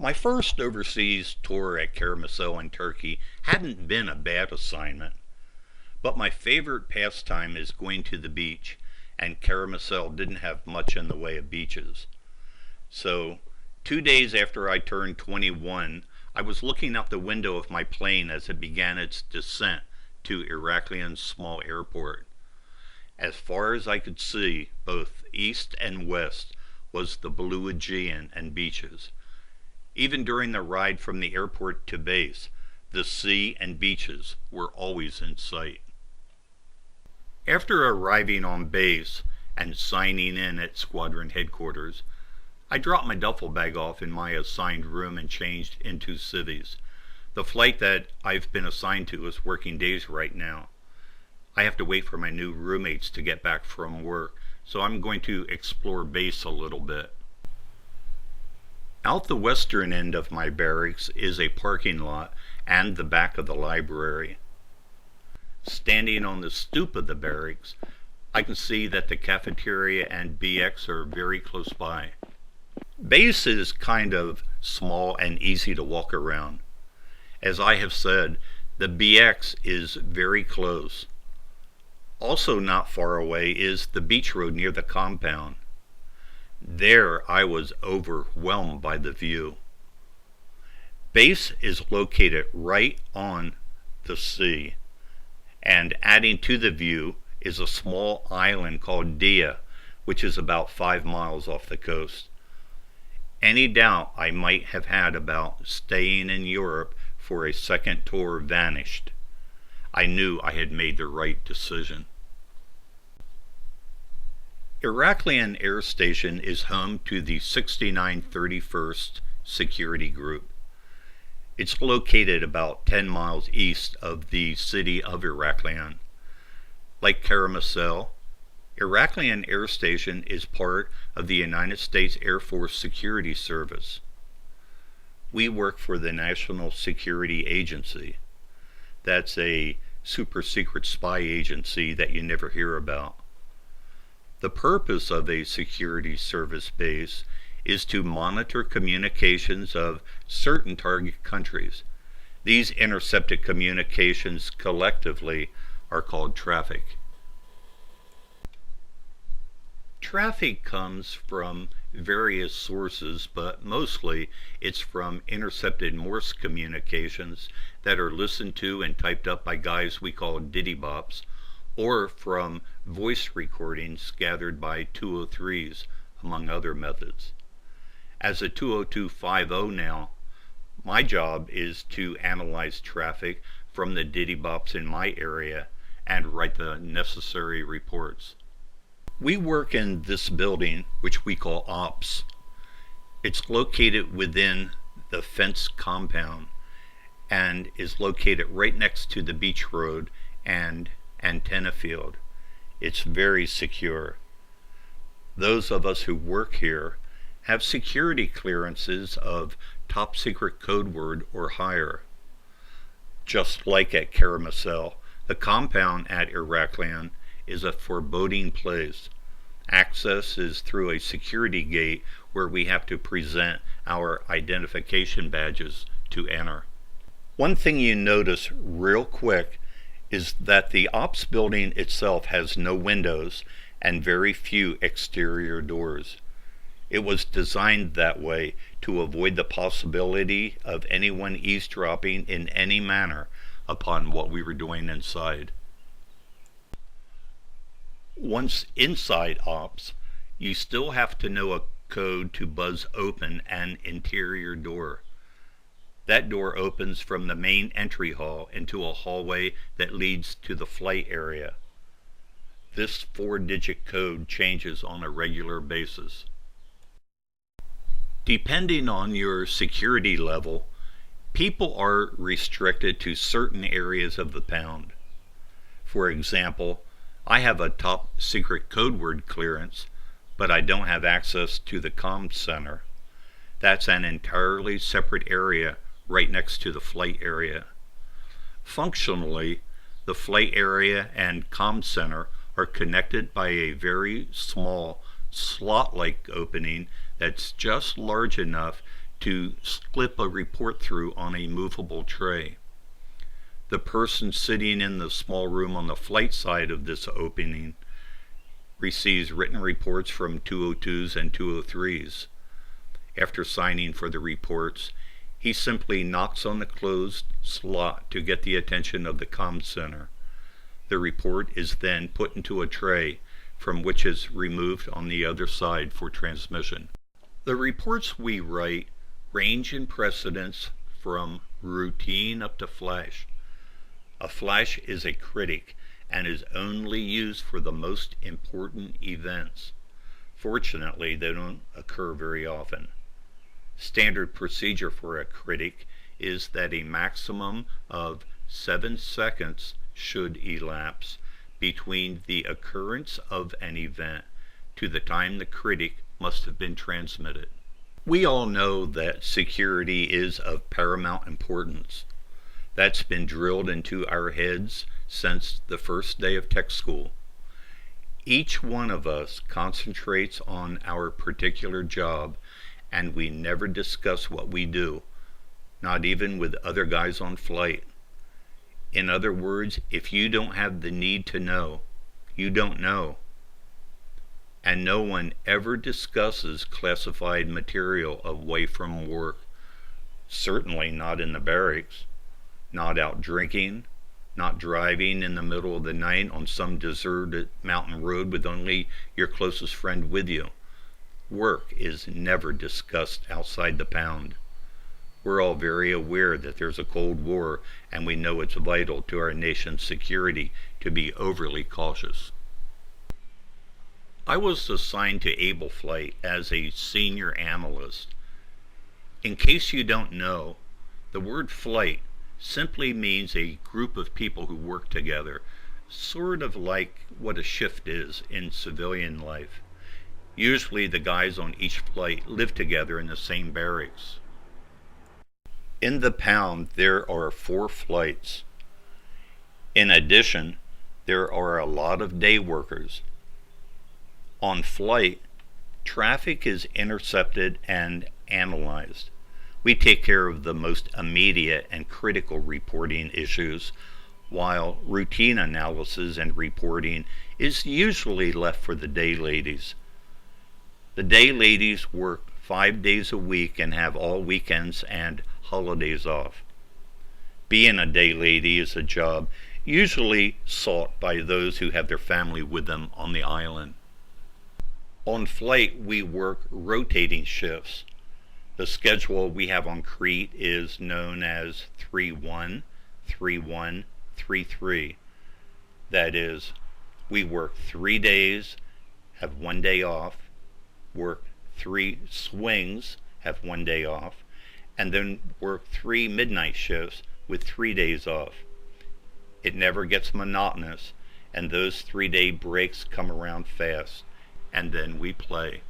My first overseas tour at Karamsel in Turkey hadn't been a bad assignment, but my favorite pastime is going to the beach, and Karamsel didn't have much in the way of beaches. So, 2 days after I turned 21, I was looking out the window of my plane as it began its descent to Iraklion's small airport. As far as I could see, both east and west was the blue Aegean and beaches. Even during the ride from the airport to base, the sea and beaches were always in sight. After arriving on base and signing in at squadron headquarters, I dropped my duffel bag off in my assigned room and changed into civvies. The flight that I've been assigned to is working days right now. I have to wait for my new roommates to get back from work, so I'm going to explore base a little bit. Out the western end of my barracks is a parking lot and the back of the library. Standing on the stoop of the barracks, I can see that the cafeteria and BX are very close by. Base is kind of small and easy to walk around. As I have said, the BX is very close. Also not far away is the beach road near the compound. There I was overwhelmed by the view. Base is located right on the sea, and adding to the view is a small island called Dia, which is about 5 miles off the coast. Any doubt I might have had about staying in Europe for a second tour vanished. I knew I had made the right decision. Iraklion Air Station is home to the 6931st Security Group. It's located about 10 miles east of the city of Iraklion. Like Karamsel, Iraklion Air Station is part of the United States Air Force Security Service. We work for the National Security Agency. That's a super secret spy agency that you never hear about. The purpose of a security service base is to monitor communications of certain target countries. These intercepted communications collectively are called traffic. Traffic comes from various sources, but mostly it's from intercepted Morse communications that are listened to and typed up by guys we call diddy-bops, or from voice recordings gathered by 203s, among other methods. As a 20250 now, my job is to analyze traffic from the diddy-bops in my area and write the necessary reports. We work in this building, which we call Ops. It's located within the fenced compound and is located right next to the beach road and antenna field. It's very secure. Those of us who work here have security clearances of top secret code word or higher. Just like at Karamsel, the compound at Iraklion is a foreboding place. Access is through a security gate where we have to present our identification badges to enter. One thing you notice real quick is that the ops building itself has no windows and very few exterior doors. It was designed that way to avoid the possibility of anyone eavesdropping in any manner upon what we were doing inside. Once inside Ops, you still have to know a code to buzz open an interior door. That door opens from the main entry hall into a hallway that leads to the flight area. This 4-digit code changes on a regular basis. Depending on your security level, people are restricted to certain areas of the pound. For example, I have a top secret code word clearance, but I don't have access to the comm center. That's an entirely separate area right next to the flight area. Functionally, the flight area and comm center are connected by a very small slot-like opening that's just large enough to slip a report through on a movable tray. The person sitting in the small room on the flight side of this opening receives written reports from 202s and 203s. After signing for the reports, he simply knocks on the closed slot to get the attention of the comm center. The report is then put into a tray from which is removed on the other side for transmission. The reports we write range in precedence from routine up to flash. A flash is a critic and is only used for the most important events. Fortunately, they don't occur very often. Standard procedure for a critic is that a maximum of 7 seconds should elapse between the occurrence of an event to the time the critic must have been transmitted. We all know that security is of paramount importance. That's been drilled into our heads since the first day of tech school. Each one of us concentrates on our particular job, and we never discuss what we do, not even with other guys on flight. In other words, if you don't have the need to know, you don't know. And no one ever discusses classified material away from work. Certainly not in the barracks. Not out drinking, not driving in the middle of the night on some deserted mountain road with only your closest friend with you. Work is never discussed outside the pound. We're all very aware that there's a Cold War, and we know it's vital to our nation's security to be overly cautious. I was assigned to Able Flight as a senior analyst. In case you don't know, the word flight simply means a group of people who work together, sort of like what a shift is in civilian life. Usually the guys on each flight live together in the same barracks. In the pound, there are 4 flights. In addition, there are a lot of day workers. On flight, traffic is intercepted and analyzed. We take care of the most immediate and critical reporting issues, while routine analysis and reporting is usually left for the day ladies. The day ladies work 5 days a week and have all weekends and holidays off. Being a day lady is a job usually sought by those who have their family with them on the island. On flight, we work rotating shifts. The schedule we have on Crete is known as 3-1, 3-1, 3-3. That is, we work 3 days, have 1 day off, work 3 swings, have 1 day off, and then work 3 midnight shifts with 3 days off. It never gets monotonous, and those 3-day breaks come around fast, and then we play.